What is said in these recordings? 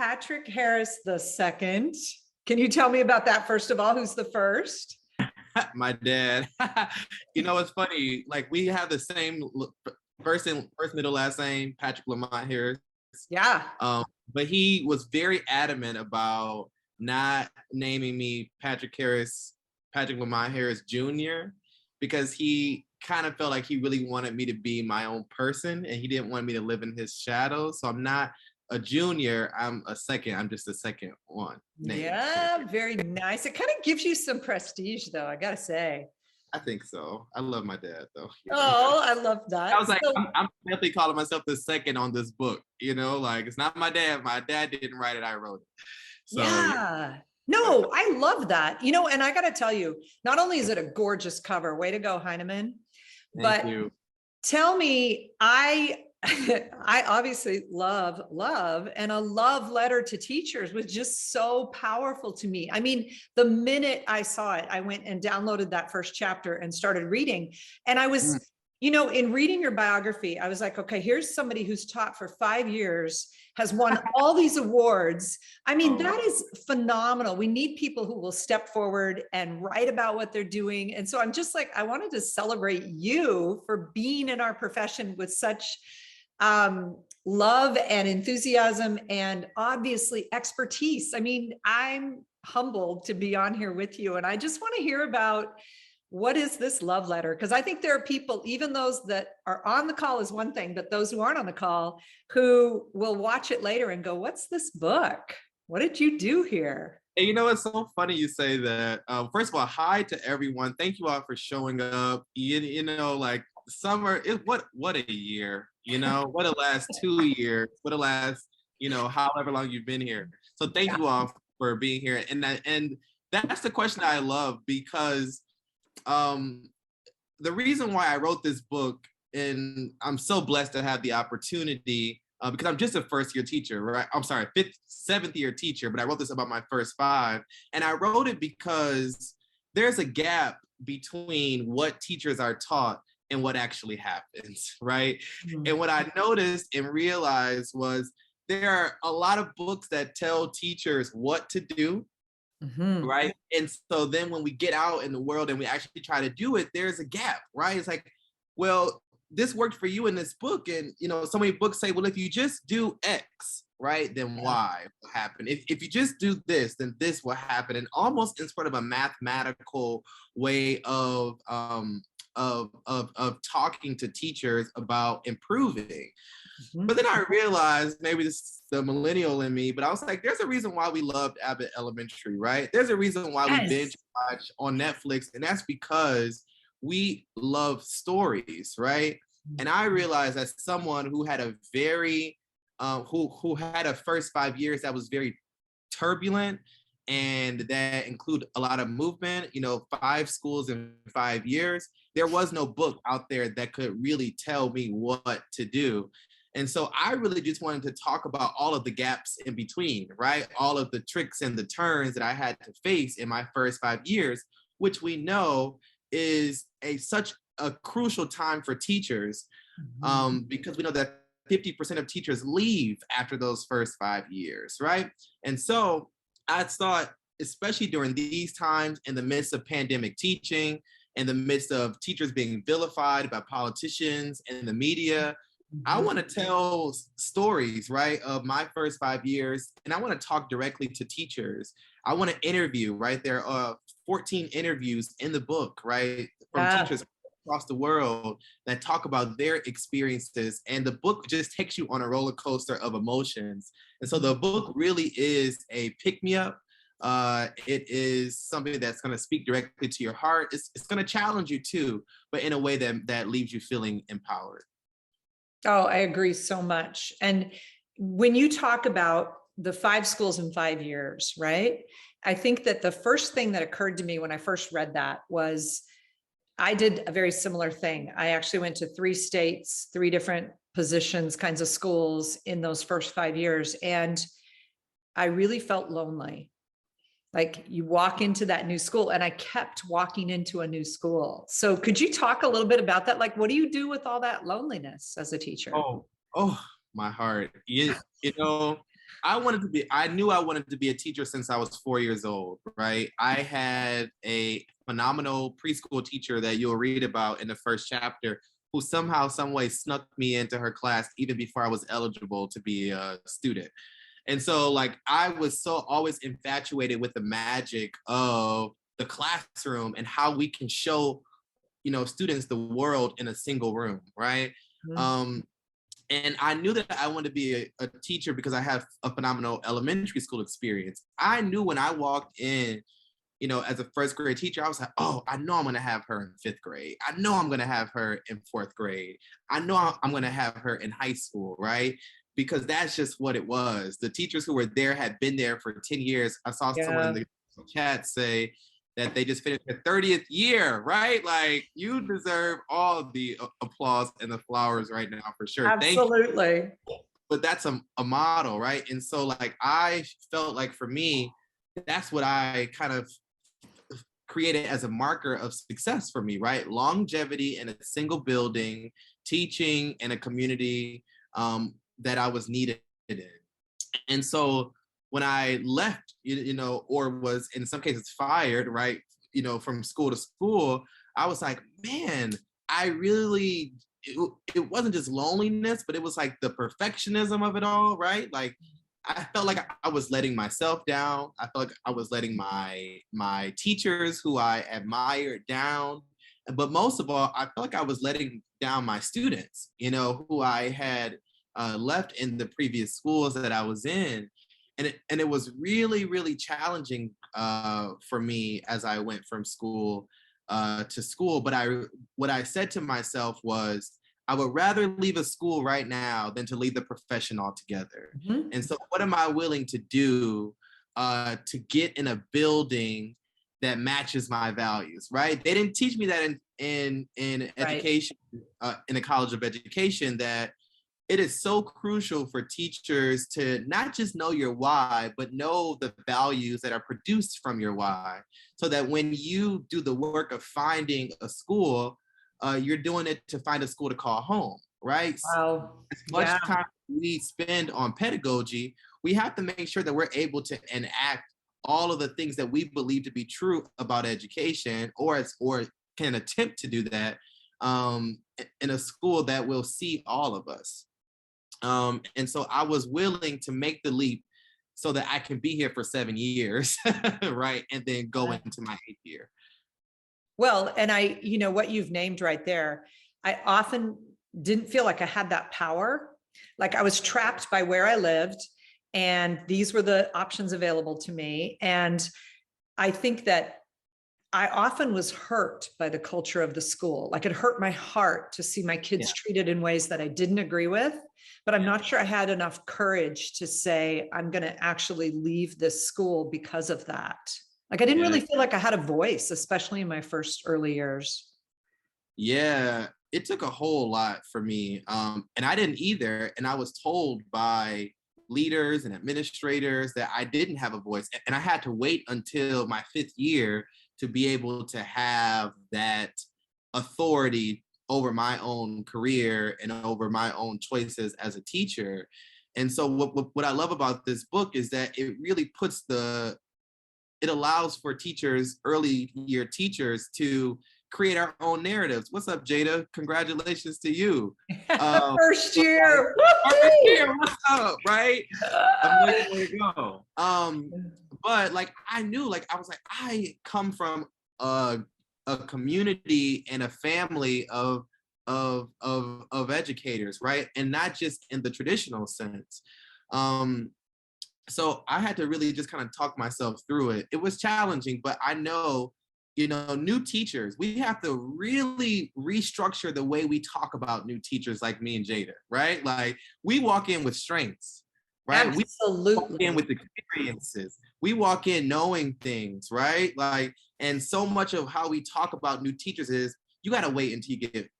Patrick Harris II. Can you tell me about that first of all? Who's the first? My dad. It's funny. Like we have the same first middle last name, Patrick Lamont Harris. Yeah. But he was very adamant about not naming me Patrick Lamont Harris Jr. because he kind of felt like he really wanted me to be my own person and he didn't want me to live in his shadow. So I'm not a junior, I'm a second. I'm just the second one. Yeah, very nice. It kind of gives you some prestige though, I gotta say. I think so. I love my dad though. Oh, I love that. I was like, I'm definitely calling myself the second on this book, like it's not my dad. My dad didn't write it, I wrote it. So yeah. No, I love that. And I got to tell you, not only is it a gorgeous cover, way to go, Heinemann, but you. Tell me, I obviously love, and a love letter to teachers was just so powerful to me. I mean, the minute I saw it, I went and downloaded that first chapter and started reading. And I was, in reading your biography, I was like, okay, here's somebody who's taught for 5 years, has won all these awards. I mean, that is phenomenal. We need people who will step forward and write about what they're doing. And so I'm just like, I wanted to celebrate you for being in our profession with such love and enthusiasm and obviously expertise. I mean, I'm humbled to be on here with you. And I just want to hear about what is this love letter? Because I think there are people, even those that are on the call is one thing, but those who aren't on the call who will watch it later and go, what's this book? What did you do here? And it's so funny you say that. First of all, hi to everyone. Thank you all for showing up. Like summer, what a year, what a last 2 years, what a last, however long you've been here. So thank you all for being here. And that's the question I love because the reason why I wrote this book, and I'm so blessed to have the opportunity because I'm just a first year teacher, right? I'm sorry, seventh year teacher, but I wrote this about my first 5. And I wrote it because there's a gap between what teachers are taught and what actually happens, right? Mm-hmm. And what I noticed and realized was there are a lot of books that tell teachers what to do, mm-hmm. right? And so then when we get out in the world and we actually try to do it, there's a gap, right? It's like, well, this worked for you in this book. And, so many books say, well, if you just do X, right, then Y will happen. If you just do this, then this will happen. And almost in sort of a mathematical way of talking to teachers about improving. Mm-hmm. But then I realized, maybe this is the millennial in me, but I was like, there's a reason why we loved Abbott Elementary, right? There's a reason why we binge watch on Netflix, and that's because we love stories, right? And I realized as someone who had a very, who had a first 5 years that was very turbulent, and that include a lot of movement, 5 schools in 5 years, there was no book out there that could really tell me what to do. And so I really just wanted to talk about all of the gaps in between, right? All of the tricks and the turns that I had to face in my first 5 years, which we know is such a crucial time for teachers, because we know that 50% of teachers leave after those first 5 years, right? And so I thought, especially during these times, in the midst of pandemic teaching, in the midst of teachers being vilified by politicians and the media, I want to tell stories, right, of my first 5 years, and I want to talk directly to teachers. I want to interview, right? There are 14 interviews in the book, right, from teachers across the world that talk about their experiences, and the book just takes you on a roller coaster of emotions. And so the book really is a pick-me-up. It is something that's going to speak directly to your heart. It's going to challenge you too, but in a way that leaves you feeling empowered. Oh, I agree so much. And when you talk about the 5 schools in 5 years, right? I think that the first thing that occurred to me when I first read that was I did a very similar thing. I actually went to 3 states, 3 different positions, kinds of schools in those first 5 years. And I really felt lonely. Like you walk into that new school, and I kept walking into a new school. So could you talk a little bit about that? Like, what do you do with all that loneliness as a teacher? Oh, my heart. You know, I knew I wanted to be a teacher since I was 4 years old, right? I had a phenomenal preschool teacher that you'll read about in the first chapter who somehow, some way snuck me into her class even before I was eligible to be a student. And so like I was so always infatuated with the magic of the classroom and how we can show, students the world in a single room, right? Mhm. Um, and I knew that I wanted to be a teacher because I have a phenomenal elementary school experience. I knew when I walked in, as a first grade teacher, I was like, oh, I know I'm going to have her in fifth grade. I know I'm going to have her in fourth grade. I know I'm going to have her in high school, right? Because that's just what it was. The teachers who were there had been there for 10 years. I saw someone in Yeah, the chat say that they just finished their 30th year, right? Like you deserve all the applause and the flowers right now for sure. Thank you. absolutely. But that's a model, right? And so like I felt like for me, that's what I kind of created as a marker of success for me, right? Longevity in a single building, teaching in a community that I was needed in. And so when I left, or was in some cases fired, right, from school to school, I was like, man, I really, it wasn't just loneliness, but it was like the perfectionism of it all, right? Like I felt like I was letting myself down. I felt like I was letting my teachers who I admired down. But most of all, I felt like I was letting down my students, who I had left in the previous schools that I was in. And it was really, really challenging for me as I went from school to school. But what I said to myself was, I would rather leave a school right now than to leave the profession altogether. Mhm. And so, what am I willing to do to get in a building that matches my values? Right? They didn't teach me that in Right. education, in a college of education, that it is so crucial for teachers to not just know your why, but know the values that are produced from your why, so that when you do the work of finding a school, you're doing it to find a school to call home, right? Wow. As Yeah. much time we spend on pedagogy, we have to make sure that we're able to enact all of the things that we believe to be true about education, or can attempt to do that in a school that will see all of us. And so I was willing to make the leap so that I can be here for 7 years, right? And then go into my 8th year. Well, and what you've named right there, I often didn't feel like I had that power. Like I was trapped by where I lived, and these were the options available to me. And I think that I often was hurt by the culture of the school. Like it hurt my heart to see my Yeah, kids treated in ways that I didn't agree with. But I'm yeah, not sure I had enough courage to say, I'm going to actually leave this school because of that. Like I didn't yeah, really feel like I had a voice, especially in my first early years. yeah. It took a whole lot for me. And I didn't either. And I was told by leaders and administrators that I didn't have a voice. And I had to wait until my 5th year to be able to have that authority over my own career and over my own choices as a teacher. And so what I love about this book is that it allows for teachers, early year teachers, to create our own narratives. What's up, Jada? Congratulations to you. Um, First but like, year. first Woo-hoo! year, what's up, right? Amazing way to go. But like I knew, like I was like, I come from a community and a family of educators, right? And not just in the traditional sense. Um, so I had to really just kind of talk myself through it. It was challenging, but I know, new teachers, we have to really restructure the way we talk about new teachers like me and Jada, right? Like we walk in with strengths, right? We walk in Absolutely. with experiences. We walk in knowing things, right? Like, and so much of how we talk about new teachers is you got to wait until you get,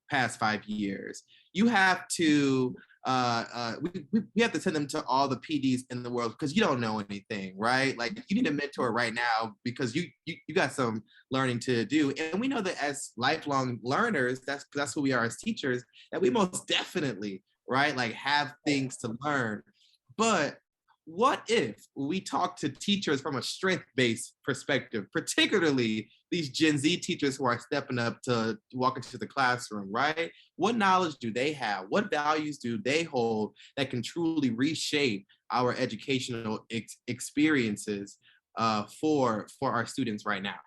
past 5 years. You have to we have to send them to all the PDs in the world because you don't know anything, right? Like you need a mentor right now because you got some learning to do. And we know that as lifelong learners, that's who we are as teachers, that we most definitely, right, like have things to learn. But what if we talk to teachers from a strength-based perspective, particularly these Gen Z teachers who are stepping up to walk into the classroom, right? What knowledge do they have? What values do they hold that can truly reshape our educational experiences for our students right now?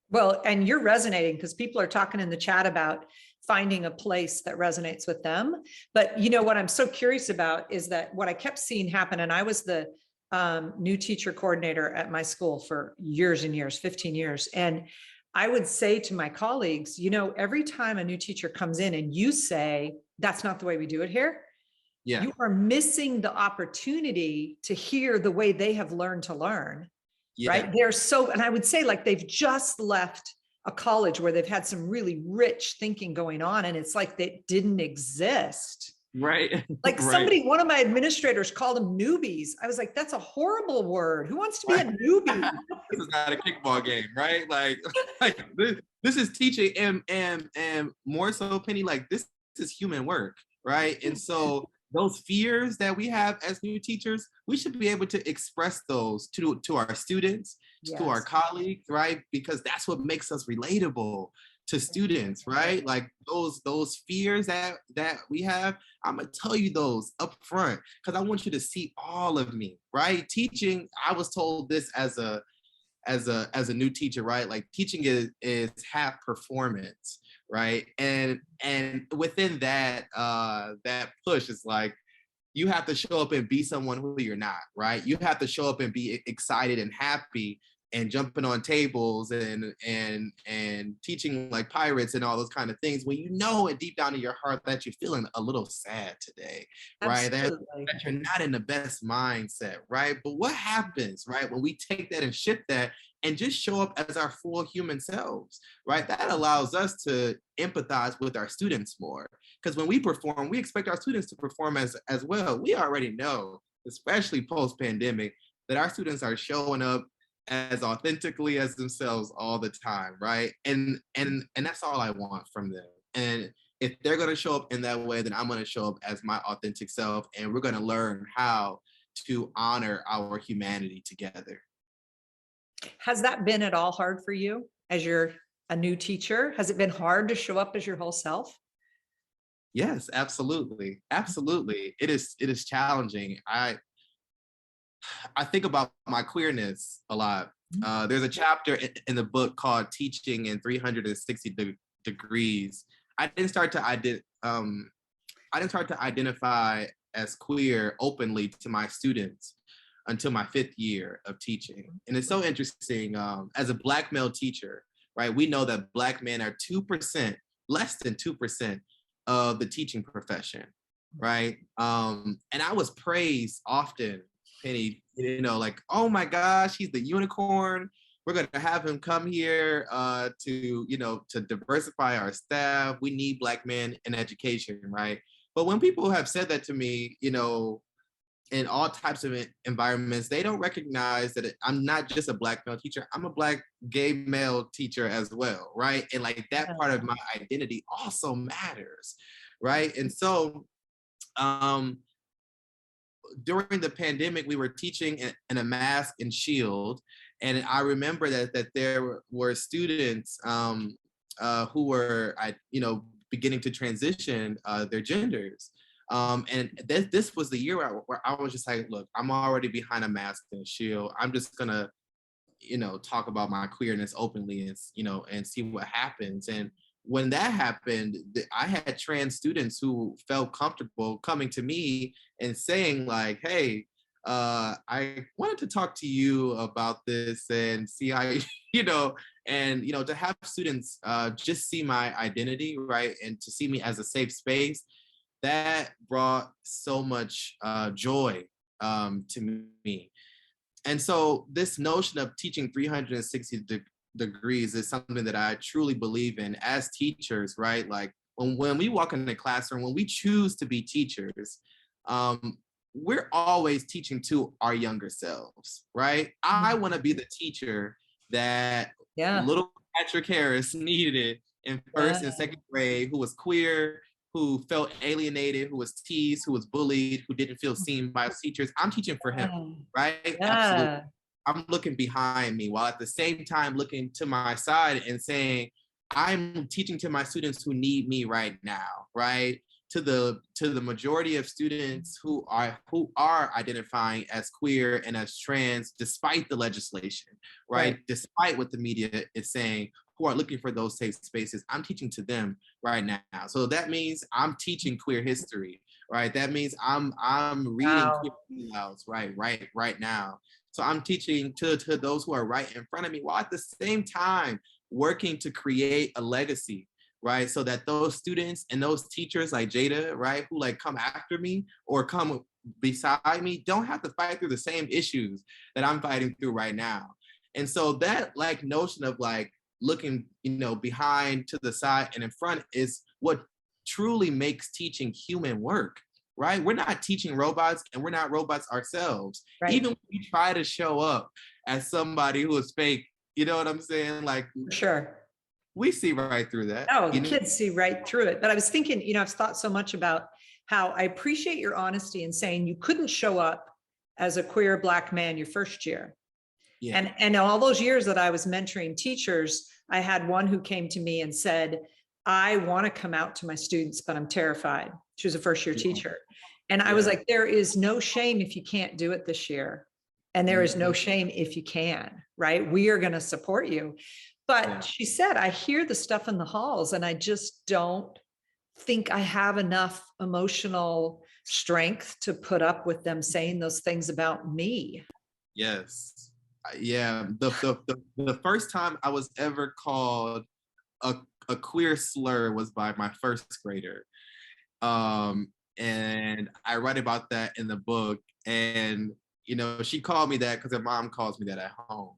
Well, and you're resonating because people are talking in the chat about finding a place that resonates with them. But you know what I'm so curious about is that what I kept seeing happen, and I was the new teacher coordinator at my school for years and years, 15 years. And I would say to my colleagues, you know, every time a new teacher comes in and you say, that's not the way we do it here, Yeah. you are missing the opportunity to hear the way they have learned to learn. Yeah. Right. They're so, and I would say like they've just left a college where they've had some really rich thinking going on. And it's like they didn't exist. Right. Like somebody, one of my administrators called them newbies. I was like, that's a horrible word. Who wants to be a newbie? This is not a kickball game, right? Like this is teaching and more so, Penny, like this is human work, right? And so those fears that we have as new teachers, we should be able to express those to our students, to our colleagues, right? Because that's what makes us relatable to students, right? Like those fears that we have, I'm gonna tell you those up front because I want you to see all of me, right? Teaching, I was told this as a new teacher, right? Like teaching is half performance, right? And within that that push is like you have to show up and be someone who you're not, right? You have to show up and be excited and happy and jumping on tables and teaching like pirates and all those kind of things when you know it deep down in your heart that you're feeling a little sad today, right? That you're not in the best mindset, right? But what happens, right, when we take that and shift that and just show up as our full human selves, right? That allows us to empathize with our students more. Because when we perform, we expect our students to perform as well. We already know, especially post-pandemic, that our students are showing up as authentically as themselves all the time, right? And that's all I want from them. And if they're gonna show up in that way, then I'm gonna show up as my authentic self, and we're gonna learn how to honor our humanity together. Has that been at all hard for you as you're a new teacher? Has it been hard to show up as your whole self? Yes, absolutely. Absolutely. It is challenging. I think about my queerness a lot. There's a chapter in the book called Teaching in 360 Degrees. I didn't start to identify as queer openly to my students until my 5th year of teaching. And it's so interesting, as a Black male teacher, right? We know that Black men are 2%, less than 2% of the teaching profession, right? And I was praised often, Penny, you know, like, oh my gosh, he's the unicorn. We're gonna have him come here to diversify our staff. We need Black men in education, right? But when people have said that to me, you know, in all types of environments, they don't recognize that I'm not just a Black male teacher, I'm a Black gay male teacher as well, right? And like that part of my identity also matters, right? And so during the pandemic, we were teaching in a mask and shield. And I remember that there were students who were, beginning to transition their genders. And this was the year where I was just like, look, I'm already behind a mask and a shield. I'm just gonna, talk about my queerness openly and see what happens. And when that happened, I had trans students who felt comfortable coming to me and saying like, hey, I wanted to talk to you about this and see how, to have students just see my identity, right? And to see me as a safe space, that brought so much joy to me. And so this notion of teaching 360 degrees is something that I truly believe in as teachers, right? Like when we walk in the classroom, when we choose to be teachers, we're always teaching to our younger selves, right? I want to be the teacher that little Patrick Harris needed in 1st and 2nd grade, who was queer, who felt alienated, who was teased, who was bullied, who didn't feel seen by his teachers. I'm teaching for him, right? Absolutely. Yeah. I'm looking behind me while at the same time looking to my side and saying, I'm teaching to my students who need me right now, right? To the majority of students who are identifying as queer and as trans, despite the legislation, right? Despite what the media is saying, who are looking for those safe spaces, I'm teaching to them right now. So that means I'm teaching queer history, right? That means I'm reading Wow. queer louds, right now. So I'm teaching to those who are right in front of me, while at the same time working to create a legacy, right? So that those students and those teachers like Jada, right, who like come after me or come beside me, don't have to fight through the same issues that I'm fighting through right now. And so that like notion of like looking, behind, to the side, and in front is what truly makes teaching human work, right? We're not teaching robots, and we're not robots ourselves. Right. Even when we try to show up as somebody who is fake, you know what I'm saying? Like, Sure. we see right through that. Oh, the kids see right through it. But I was thinking, I've thought so much about how I appreciate your honesty in saying you couldn't show up as a queer Black man your first year. Yeah. And all those years that I was mentoring teachers, I had one who came to me and said, I want to come out to my students, but I'm terrified. She was a first year teacher. And I was like, there is no shame if you can't do it this year. And there is no shame if you can, right? We are going to support you. But she said, I hear the stuff in the halls and I just don't think I have enough emotional strength to put up with them saying those things about me. Yes. Yeah. The first time I was ever called a queer slur was by my first grader. And I write about that in the book. And, she called me that because her mom calls me that at home.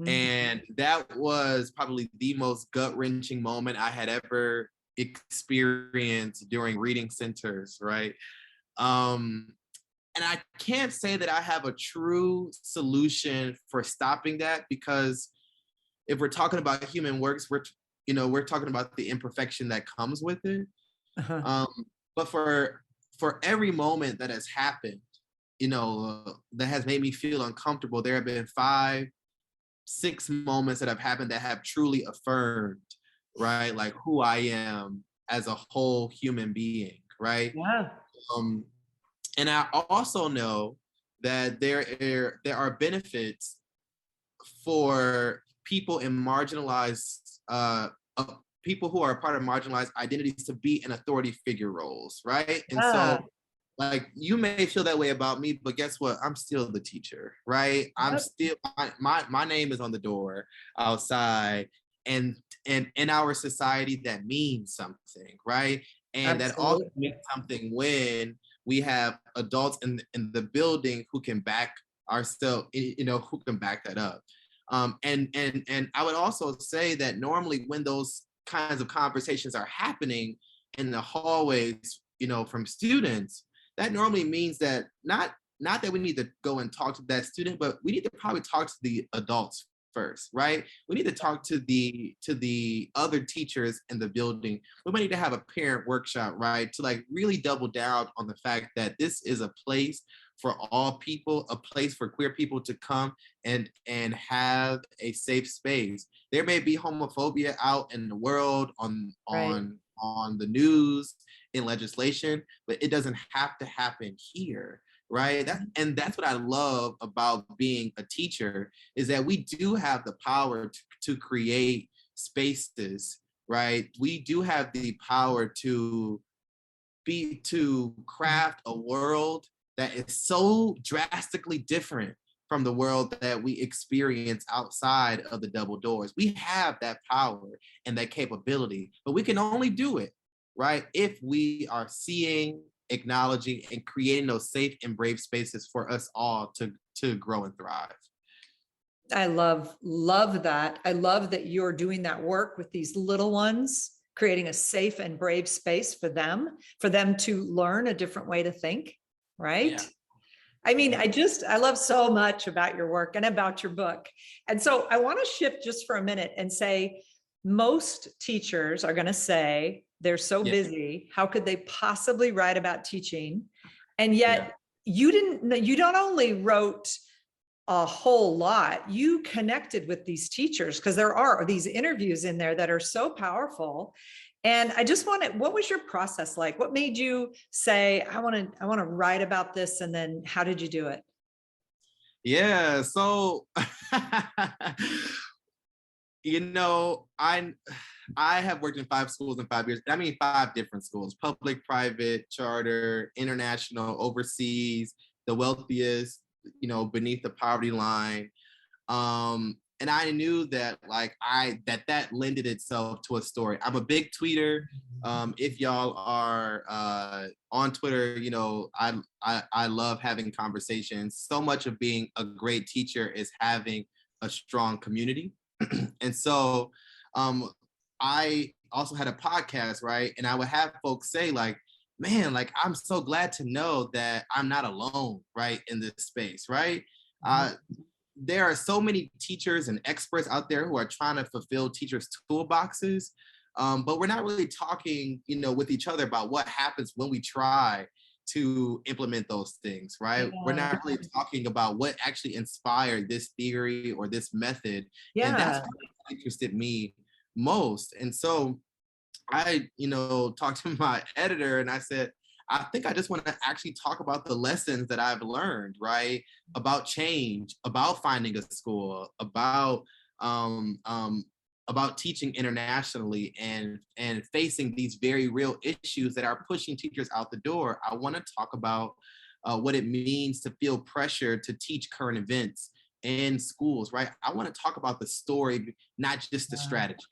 And that was probably the most gut-wrenching moment I had ever experienced during reading centers, right? And I can't say that I have a true solution for stopping that, because if we're talking about human works, we're talking about the imperfection that comes with it. But for every moment that has happened, that has made me feel uncomfortable, there have been 5, 6 moments that have happened that have truly affirmed, right, like who I am as a whole human being, right? Yeah. And I also know that there are benefits for people in marginalized people who are a part of marginalized identities to be in authority figure roles, right? And so, like, you may feel that way about me, but guess what? I'm still the teacher, right? I'm still, my name is on the door outside, and in our society that means something, right? And that also means something when we have adults in the building who can back ourselves, who can back that up. And I would also say that normally when those kinds of conversations are happening in the hallways, from students, that normally means that not that we need to go and talk to that student, but we need to probably talk to the adults first, right? We need to talk to the other teachers in the building. We might need to have a parent workshop, right? To like really double down on the fact that this is a place for all people, a place for queer people to come and have a safe space. There may be homophobia out in the world, on the news, in legislation, but it doesn't have to happen here, right? That's what I love about being a teacher, is that we do have the power to create spaces, right? We do have the power to craft a world that is so drastically different from the world that we experience outside of the double doors. We have that power and that capability, but we can only do it, right, if we are seeing, acknowledging, and creating those safe and brave spaces for us all to grow and thrive. I love that. I love that you're doing that work with these little ones, creating a safe and brave space for them to learn a different way to think, right? Yeah. I mean, I love so much about your work and about your book. And so I want to shift just for a minute and say, most teachers are going to say, They're so Yeah. busy. How could they possibly write about teaching? And Yeah. yet you not only wrote a whole lot, you connected with these teachers, because there are these interviews in there that are so powerful. And I just wanted, what was your process like? What made you say, I want to write about this? And then how did you do it? Yeah. So, you know, I have worked in 5 schools in 5 years. I mean, 5 different schools: public, private, charter, international, overseas, the wealthiest, beneath the poverty line. And I knew that that lended itself to a story. I'm a big tweeter. If y'all are on Twitter, I love having conversations. So much of being a great teacher is having a strong community. And so I also had a podcast, right? And I would have folks say, like, man, like, I'm so glad to know that I'm not alone, right, in this space, right? There are so many teachers and experts out there who are trying to fulfill teachers' toolboxes, but we're not really talking, with each other about what happens when we try to implement those things, right? Yeah. We're not really talking about what actually inspired this theory or this method. And that's Yeah. what interested me most. And so I, talked to my editor and I said, I think I just want to actually talk about the lessons that I've learned, right? About change, about finding a school, um, um, about teaching internationally and facing these very real issues that are pushing teachers out the door. I want to talk about what it means to feel pressure to teach current events in schools, right? I want to talk about the story, not just the strategy.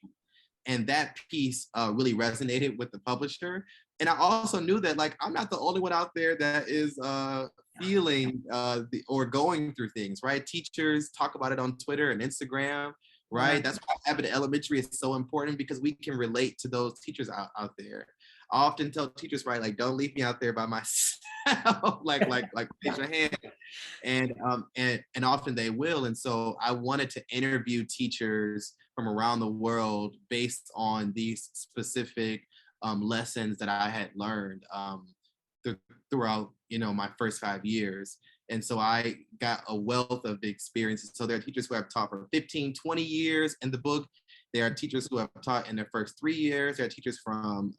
And that piece really resonated with the publisher. And I also knew that, like, I'm not the only one out there that is feeling or going through things, right? Teachers talk about it on Twitter and Instagram, right? Yeah. That's why Abbott Elementary is so important, because we can relate to those teachers out there. I often tell teachers, right, like, don't leave me out there by myself, like raise your hand. And often they will. And so I wanted to interview teachers from around the world based on these specific lessons that I had learned throughout, my first 5 years. And so I got a wealth of experiences. So there are teachers who have taught for 15, 20 years in the book. There are teachers who have taught in their first 3 years. There are teachers from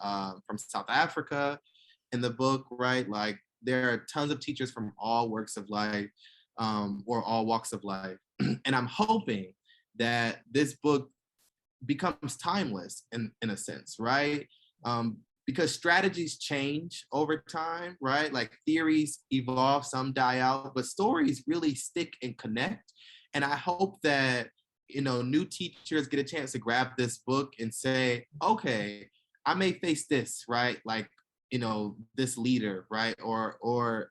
South Africa in the book, right? Like, there are tons of teachers from all works of life, or all walks of life. And I'm hoping that this book becomes timeless in a sense, right? Because strategies change over time, right? Like, theories evolve, some die out, but stories really stick and connect. And I hope that, new teachers get a chance to grab this book and say, okay, I may face this, right? Like, this leader, right? Or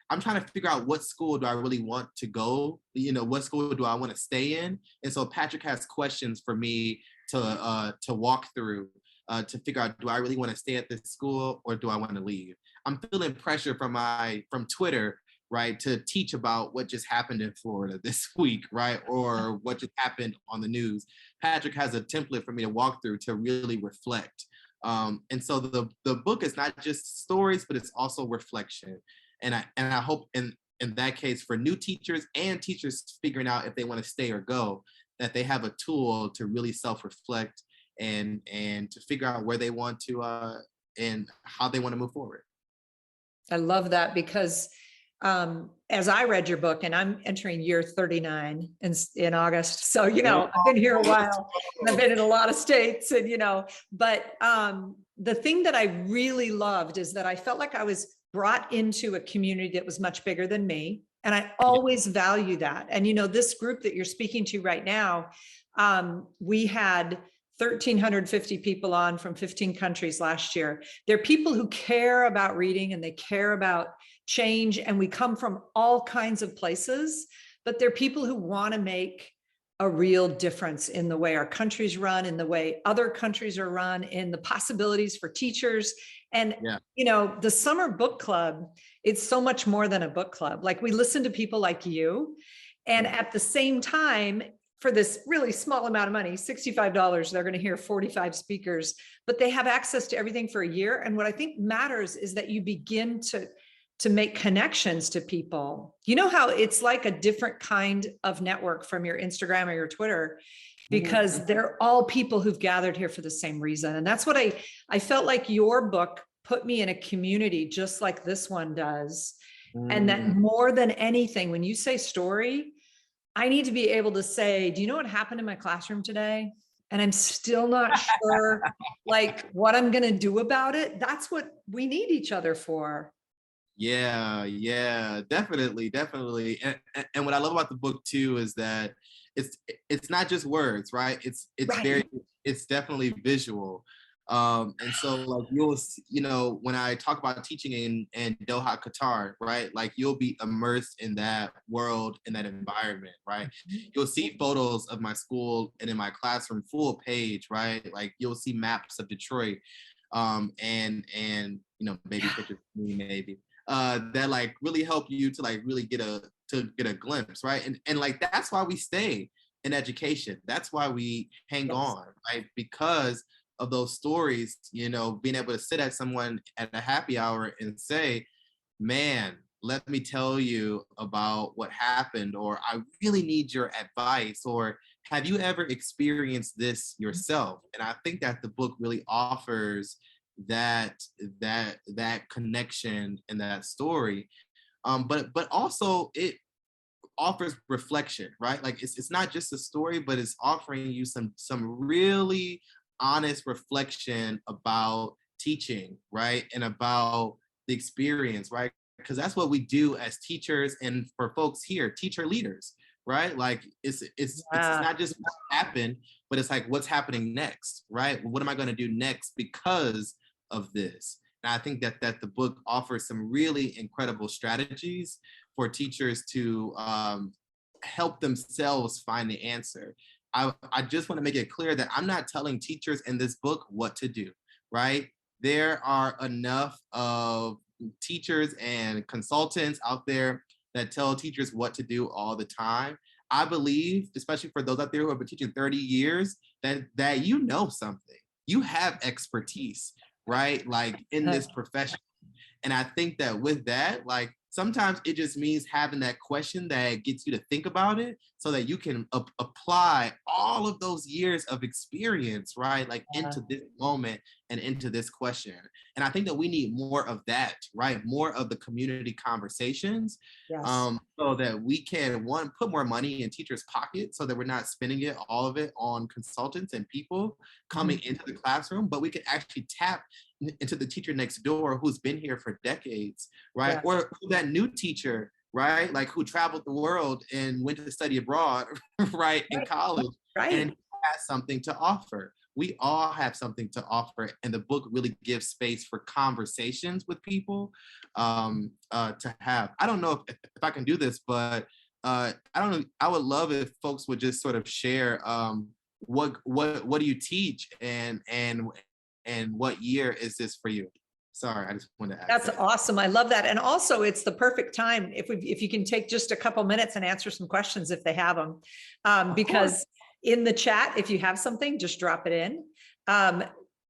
I'm trying to figure out what school do I really want to go, what school do I want to stay in? And so Patrick has questions for me to walk through, to figure out, do I really want to stay at this school or do I want to leave? I'm feeling pressure from Twitter, right, to teach about what just happened in Florida this week, right, or what just happened on the news. Patrick has a template for me to walk through to really reflect. And so the book is not just stories, but it's also reflection. And I hope in that case, for new teachers and teachers figuring out if they want to stay or go, that they have a tool to really self-reflect and to figure out where they want to and how they want to move forward. I love that, because as I read your book, and I'm entering year 39 in August. So, I've been here a while and I've been in a lot of states, and, but the thing that I really loved is that I felt like I was brought into a community that was much bigger than me. And I always value that. And, this group that you're speaking to right now, we had 1,350 people on from 15 countries last year. They're people who care about reading and they care about change. And we come from all kinds of places, but they're people who want to make a real difference in the way our countries run, in the way other countries are run, in the possibilities for teachers. And, the summer book club, it's so much more than a book club. Like, we listen to people like you. And at the same time, for this really small amount of money, $65, they're going to hear 45 speakers, but they have access to everything for a year. And what I think matters is that you begin to make connections to people. You know how it's like a different kind of network from your Instagram or your Twitter, because they're all people who've gathered here for the same reason. And that's what I felt like your book put me in a community just like this one does. And that more than anything, when you say story, I need to be able to say, do you know what happened in my classroom today? And I'm still not sure like what I'm going to do about it. That's what we need each other for. Yeah, definitely. And what I love about the book too is that it's not just words, right? It's Right. it's definitely visual. And so like when I talk about teaching in Doha, Qatar, right? Like you'll be immersed in that world, in that environment, right? You'll see photos of my school and in my classroom full page, right? Like you'll see maps of Detroit, and maybe pictures of me, maybe that like really help you to like really get a glimpse, right? And like that's why we stay in education. That's why we hang on, right? Because of those stories, being able to sit at someone at a happy hour and say, man, let me tell you about what happened, or I really need your advice, or have you ever experienced this yourself? And I think that the book really offers that connection and that story. But also it offers reflection, right? Like it's not just a story, but it's offering you some really honest reflection about teaching, right? And about the experience, right? Because that's what we do as teachers, and for folks here, teacher leaders, right? Like it's not just what happened, but it's like what's happening next, right? What am I going to do next because of this? And I think that the book offers some really incredible strategies for teachers to help themselves find the answer. I just want to make it clear that I'm not telling teachers in this book what to do, right? There are enough of teachers and consultants out there that tell teachers what to do all the time. I believe, especially for those out there who have been teaching 30 years, that you know something. You have expertise, right? Like in this profession. And I think that with that, like sometimes it just means having that question that gets you to think about it so that you can apply all of those years of experience, right? Like into this moment and into this question. And I think that we need more of that, right? More of the community conversations, so that we can, one, put more money in teachers' pockets so that we're not spending all of it on consultants and people coming into the classroom, but we can actually tap into the teacher next door who's been here for decades, right? Or that new teacher, right? Like who traveled the world and went to study abroad, right? In college, and has something to offer. We all have something to offer, and the book really gives space for conversations with people to have. I don't know if I can do this, but I don't know. I would love if folks would just sort of share what do you teach, and what year is this for you? Sorry, I just wanted to ask. That's awesome. I love that. And also it's the perfect time if you can take just a couple minutes and answer some questions if they have them. Because in the chat, if you have something, just drop it in.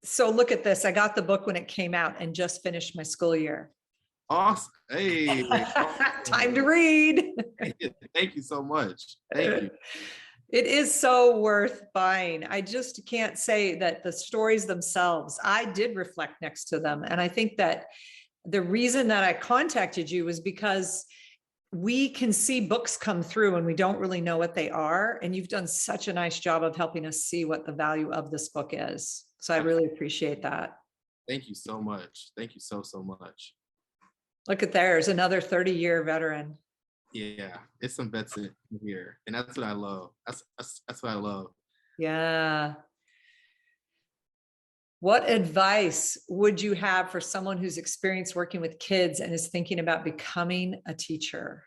So look at this. I got the book when it came out and just finished my school year. Awesome. Hey. Time to read. Thank you so much. Thank you. It is so worth buying. I just can't say that the stories themselves, I did reflect next to them. And I think that the reason that I contacted you was because we can see books come through and we don't really know what they are. And you've done such a nice job of helping us see what the value of this book is. So I really appreciate that. Thank you so much. Thank you so much. Look at there's another 30-year veteran. Yeah, it's some vets in here, and that's what I love. That's what I love. Yeah. What advice would you have for someone who's experienced working with kids and is thinking about becoming a teacher?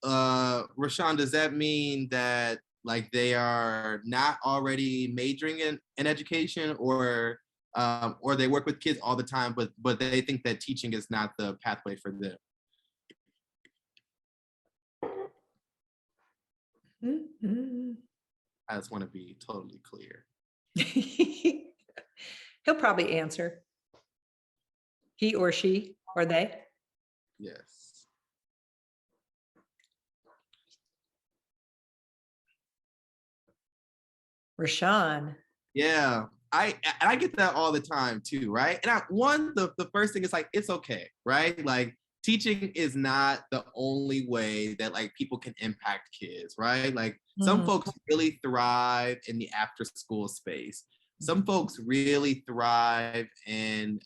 Rashawn, does that mean that like they are not already majoring in education, or they work with kids all the time, but they think that teaching is not the pathway for them? Mhm. I just want to be totally clear. He'll probably answer. He or she or they. Yes. Rashawn. Yeah. I get that all the time too, right? And the first thing is like, it's okay, right? Like teaching is not the only way that like people can impact kids, right? Like some Mm. folks really thrive in the after school space. Some folks really thrive in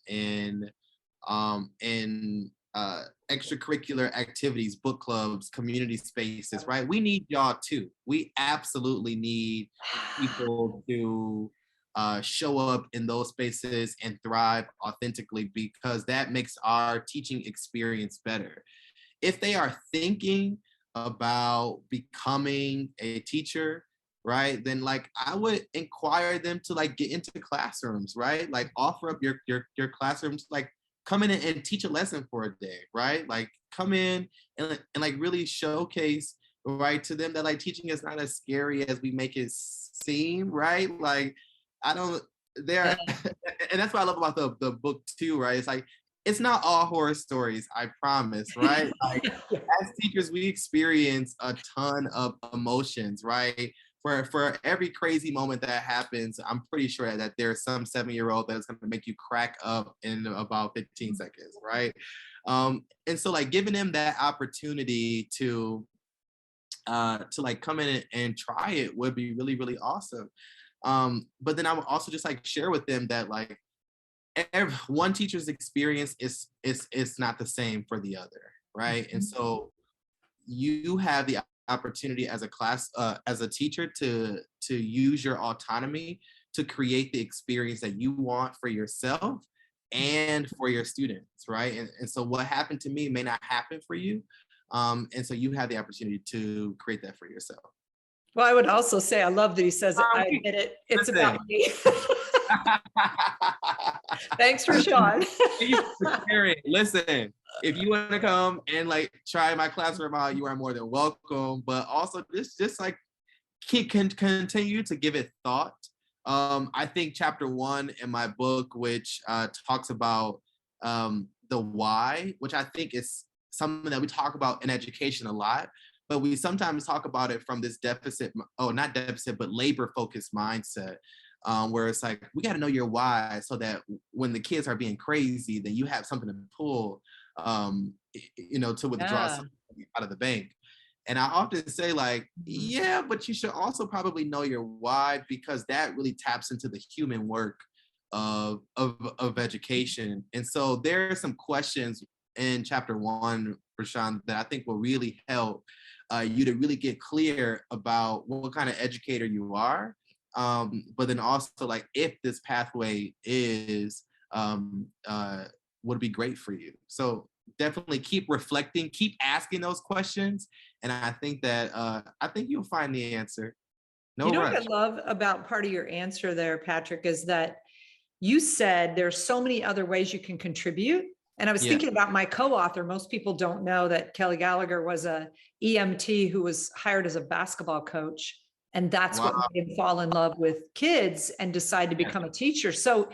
extracurricular activities, book clubs, community spaces, right? We need y'all too. We absolutely need people to show up in those spaces and thrive authentically, because that makes our teaching experience better. If they are thinking about becoming a teacher, right, then like I would inquire them to like get into classrooms, right? Like offer up your classrooms, like come in and teach a lesson for a day, right? Like come in and like really showcase, right, to them that like teaching is not as scary as we make it seem, right? Like I don't there and that's what I love about the book too, right? It's like it's not all horror stories, I promise, right? Like as teachers, we experience a ton of emotions, right? For every crazy moment that happens, I'm pretty sure that there's some 7-year-old that's going to make you crack up in about 15 seconds, right? And so like giving them that opportunity to like come in and try it would be really, really awesome. But then I would also just like share with them that like one teacher's experience is not the same for the other, right? And so you have the opportunity as a class as a teacher to use your autonomy to create the experience that you want for yourself and for your students, right? And so what happened to me may not happen for you, and so you have the opportunity to create that for yourself. Well, I would also say I love that he says it. I admit it. It's about me. Thanks, Rashawn. Thank you for sharing. Listen, if you want to come and like try my classroom out, you are more than welcome. But also just like can continue to give it thought. I think chapter 1 in my book, which talks about the why, which I think is something that we talk about in education a lot, but we sometimes talk about it from this not deficit, but labor focused mindset. Where it's like, we got to know your why so that when the kids are being crazy, then you have something to pull, to withdraw something out of the bank. And I often say like, yeah, but you should also probably know your why, because that really taps into the human work of education. And so there are some questions in chapter 1, Rashawn, that I think will really help you to really get clear about what kind of educator you are. But then also like if this pathway is would be great for you. So definitely keep reflecting, keep asking those questions, and I think that you'll find the answer. No You know what I rush. love about part of your answer there, Patrick, is that you said there's so many other ways you can contribute. And I was thinking about my co-author. Most people don't know that Kelly Gallagher was a EMT who was hired as a basketball coach. And that's what made him fall in love with kids and decide to become a teacher. So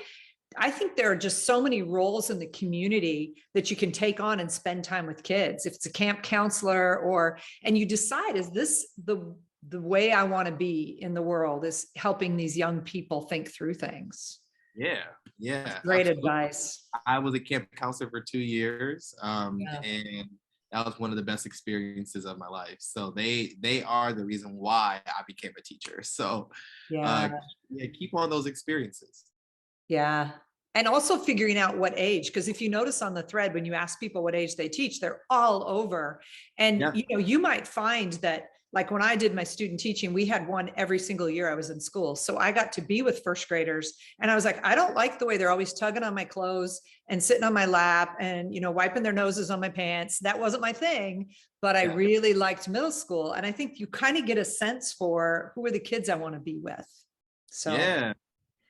I think there are just so many roles in the community that you can take on and spend time with kids. If it's a camp counselor and you decide, is this the way I want to be in the world, is helping these young people think through things. Yeah. Great Absolutely. advice. I was a camp counselor for 2 years, and that was one of the best experiences of my life. So they are the reason why I became a teacher. So keep on those experiences. Yeah. And also figuring out what age, because if you notice on the thread, when you ask people what age they teach, they're all over. And you might find that, like when I did my student teaching, we had one every single year I was in school. So I got to be with first graders, and I was like, I don't like the way they're always tugging on my clothes and sitting on my lap and, wiping their noses on my pants. That wasn't my thing, but I really liked middle school. And I think you kind of get a sense for who are the kids I want to be with. So yeah,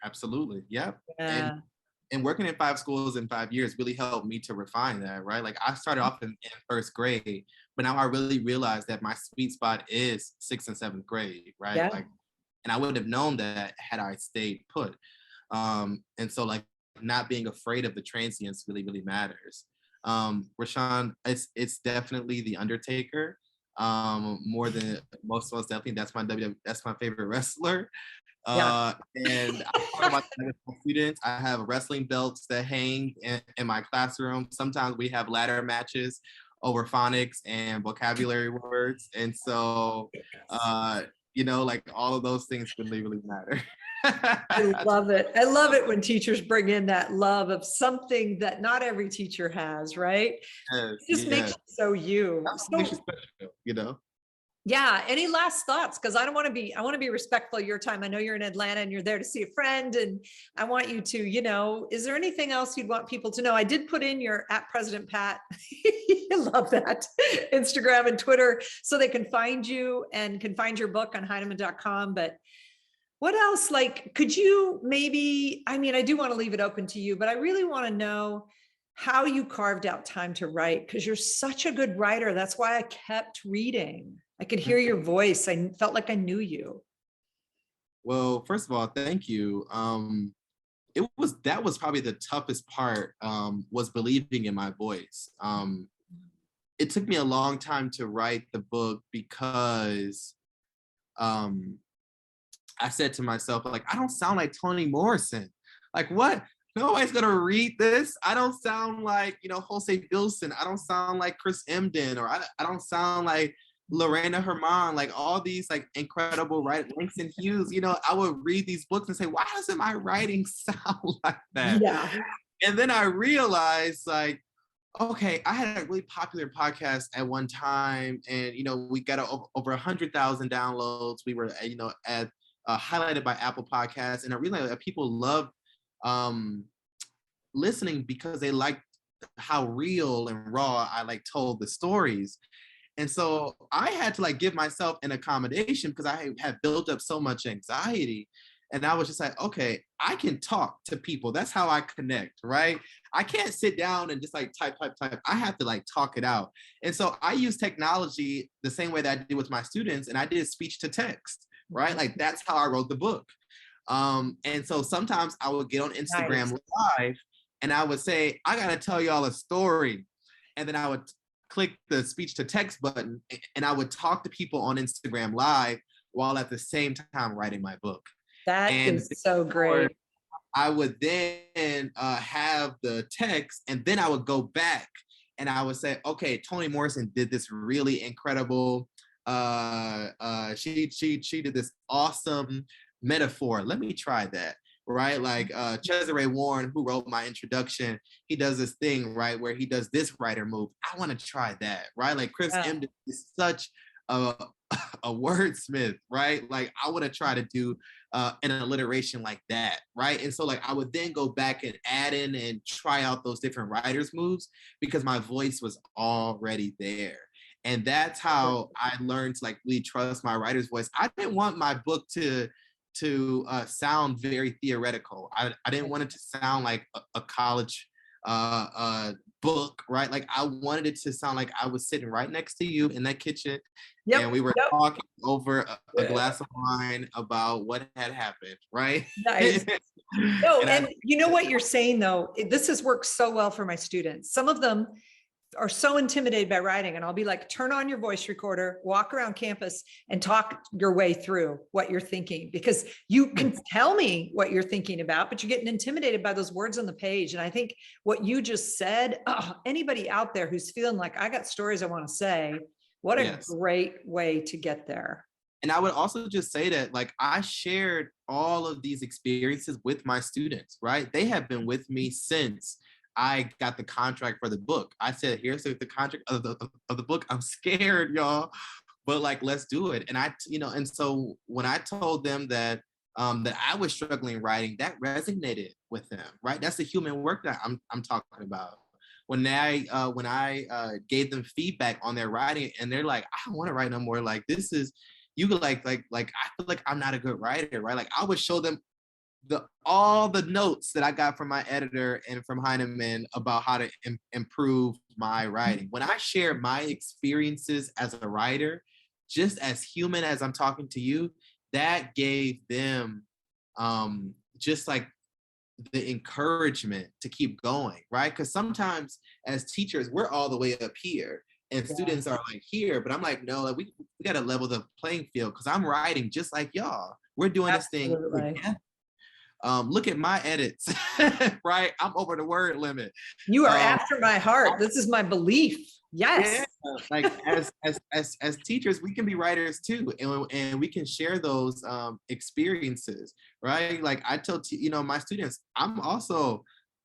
absolutely. Yep. And working in 5 schools in 5 years really helped me to refine that, right? Like I started off in first grade, But now I really realize that my sweet spot is 6th and 7th grade, right? Yeah. Like, and I wouldn't have known that had I stayed put. And so like not being afraid of the transience really, really matters. Rashawn, it's definitely the Undertaker. More than most of us, definitely. That's my favorite wrestler. Yeah. And I talk about that with my students. I have wrestling belts that hang in my classroom. Sometimes we have ladder matches over phonics and vocabulary words. And so, like all of those things really, really matter. I love it. I love it when teachers bring in that love of something that not every teacher has, right? Yes, It just makes yes. you so you. That's what makes you special. Yeah. Any last thoughts? Because I want to be respectful of your time. I know you're in Atlanta and you're there to see a friend, and I want you to, is there anything else you'd want people to know? I did put in your at President Pat. I love that. Instagram and Twitter, so they can find you and can find your book on Heinemann.com. But what else? Like, could you maybe, I do want to leave it open to you, but I really want to know how you carved out time to write, because you're such a good writer. That's why I kept reading. I could hear your voice. I felt like I knew you. Well, first of all, thank you. That was probably the toughest part, was believing in my voice. It took me a long time to write the book because I said to myself, like, I don't sound like Toni Morrison. Like, what? Nobody's gonna read this. I don't sound like, Jose Bilson. I don't sound like Chris Emden, or I don't sound like Lorena Herman, like all these like incredible writers, Langston Hughes. I would read these books and say, why doesn't my writing sound like that? Yeah. And then I realized, like, okay, I had a really popular podcast at one time, and we got over 100,000 downloads. We were, at highlighted by Apple Podcasts, and I realized that people love listening because they liked how real and raw I like told the stories. And so I had to like give myself an accommodation because I had built up so much anxiety. And I was just like, okay, I can talk to people. That's how I connect, right? I can't sit down and just like type. I have to like talk it out. And so I use technology the same way that I did with my students, and I did speech to text, right? Like that's how I wrote the book. And so sometimes I would get on Instagram Live and I would say, I gotta tell y'all a story. And then I would click the speech to text button and I would talk to people on Instagram Live while at the same time writing my book. That is so great. I would then have the text, and then I would go back and I would say, okay, Toni Morrison did this really incredible, she did this awesome metaphor. Let me try that, right? Like Cesare Warren, who wrote my introduction, he does this thing, right, where he does this writer move. I want to try that, right? Like Chris Emden is such a wordsmith, right? Like I want to try to do an alliteration like that, right? And so like I would then go back and add in and try out those different writers moves because my voice was already there. And that's how I learned to like really trust my writer's voice. I didn't want my book to sound very theoretical. I didn't want it to sound like a college book, right? Like I wanted it to sound like I was sitting right next to you in that kitchen, and we were talking over a glass of wine about what had happened, right? Nice. No, and you know what you're saying though, this has worked so well for my students. Some of them are so intimidated by writing, and I'll be like, turn on your voice recorder, walk around campus and talk your way through what you're thinking, because you can tell me what you're thinking about, but you're getting intimidated by those words on the page. And I think what you just said, anybody out there who's feeling like I got stories I want to say, what a great way to get there. And I would also just say that like I shared all of these experiences with my students, right? They have been with me since I got the contract for the book. I said, here's the contract of the book. I'm scared, y'all, but like, let's do it. And and so when I told them that that I was struggling writing, that resonated with them, right? That's the human work that I'm talking about. When I gave them feedback on their writing, and they're like, I don't want to write no more. Like this is, you like I feel like I'm not a good writer, right? Like I would show them all the notes that I got from my editor and from Heinemann about how to improve my writing. When I share my experiences as a writer, just as human as I'm talking to you, that gave them just like the encouragement to keep going, right? Because sometimes as teachers, we're all the way up here and students are like here, but I'm like, no, like we got to level the playing field because I'm writing just like y'all. We're doing this thing together. Look at my edits, right? I'm over the word limit. You are after my heart. This is my belief. Yes. Yeah, like as teachers, we can be writers too, and we can share those experiences, right? Like I tell my students, I'm also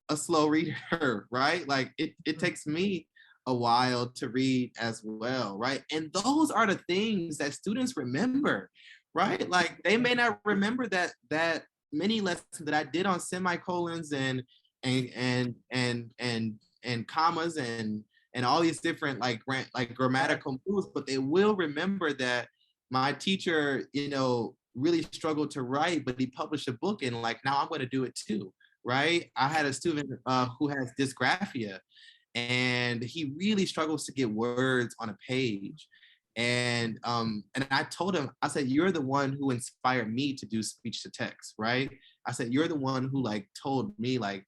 a slow reader, right? Like it takes me a while to read as well, right? And those are the things that students remember, right? Like they may not remember that many lessons that I did on semicolons and commas and all these different like grammatical moves, but they will remember that my teacher, really struggled to write, but he published a book and like now I'm going to do it too, right? I had a student who has dysgraphia, and he really struggles to get words on a page. And I told him, I said, you're the one who inspired me to do speech to text, right? I said, you're the one who like told me like,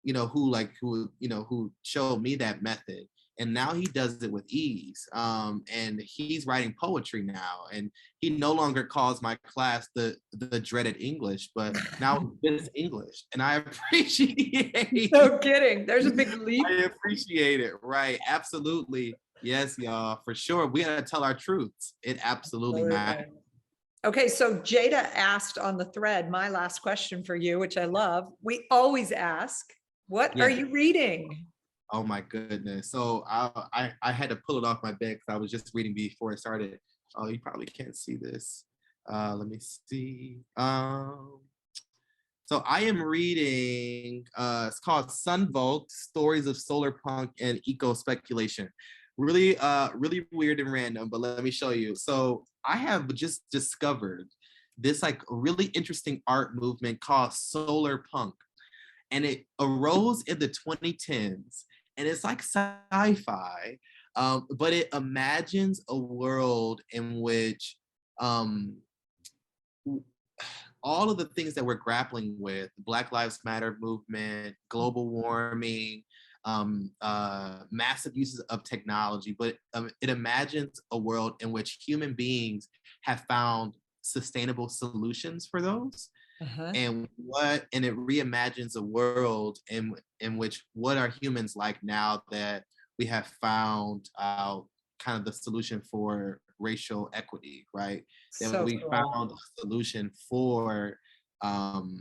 who showed me that method. And now he does it with ease. And he's writing poetry now. And he no longer calls my class the dreaded English, but now it's English. And I appreciate No kidding. There's a big leap. I appreciate it. Right. Absolutely. Yes, y'all, for sure. We gotta tell our truths. It absolutely matters. Okay, so Jada asked on the thread, my last question for you, which I love. We always ask, what are you reading? Oh my goodness. So I had to pull it off my bed because I was just reading before it started. Oh, you probably can't see this. Let me see. So I am reading, it's called Sunvolt, Stories of Solar Punk and Eco Speculation. Really weird and random, but let me show you. So I have just discovered this like really interesting art movement called solar punk. And it arose in the 2010s. And it's like sci-fi, but it imagines a world in which all of the things that we're grappling with, Black Lives Matter movement, global warming, massive uses of technology, but it imagines a world in which human beings have found sustainable solutions for those. And it reimagines a world in which what are humans like now that we have found out kind of the solution for racial equity, right? That we found a solution for global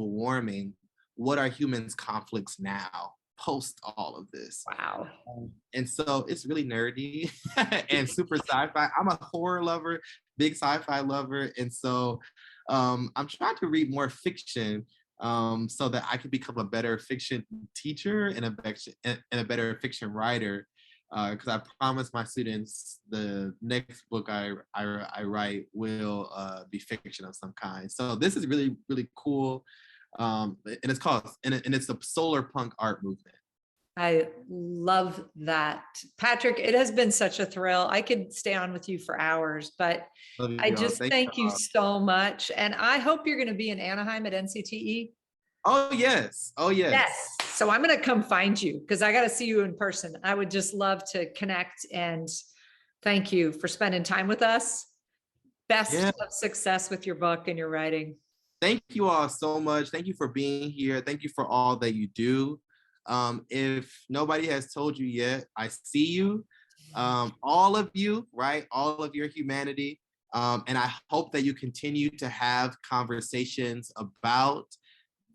warming. What are humans' conflicts now post all of this? Wow. And so it's really nerdy and super sci-fi. I'm a horror lover, big sci-fi lover. And so I'm trying to read more fiction so that I can become a better fiction teacher and a better fiction writer. Because I promise my students the next book I write will be fiction of some kind. So this is really, really cool. And it's called, and it's the solar punk art movement. I love that. Patrick, it has been such a thrill. I could stay on with you for hours, but I just thank you so much. And I hope you're going to be in Anaheim at NCTE. Oh, yes. Oh, yes. Yes. So I'm going to come find you because I got to see you in person. I would just love to connect, and thank you for spending time with us. Best of success with your book and your writing. Thank you all so much. Thank you for being here. Thank you for all that you do. If nobody has told you yet, I see you, all of you, right? All of your humanity. And I hope that you continue to have conversations about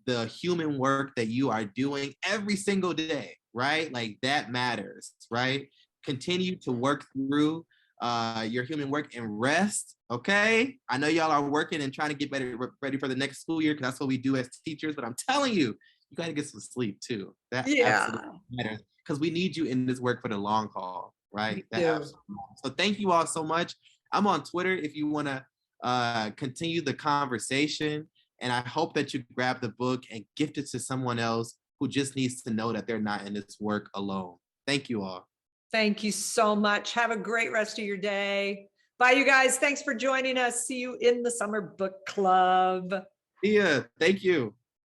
the human work that you are doing every single day, right? Like that matters, right? Continue to work through your human work and rest, okay? I know y'all are working and trying to get ready for the next school year because that's what we do as teachers, but I'm telling you, you got to get some sleep too. That absolutely matters because we need you in this work for the long haul, right? So thank you all so much. I'm on Twitter if you want to continue the conversation. And I hope that you grab the book and gift it to someone else who just needs to know that they're not in this work alone. Thank you all. Thank you so much. Have a great rest of your day. Bye, you guys. Thanks for joining us. See you in the summer book club. Yeah, thank you.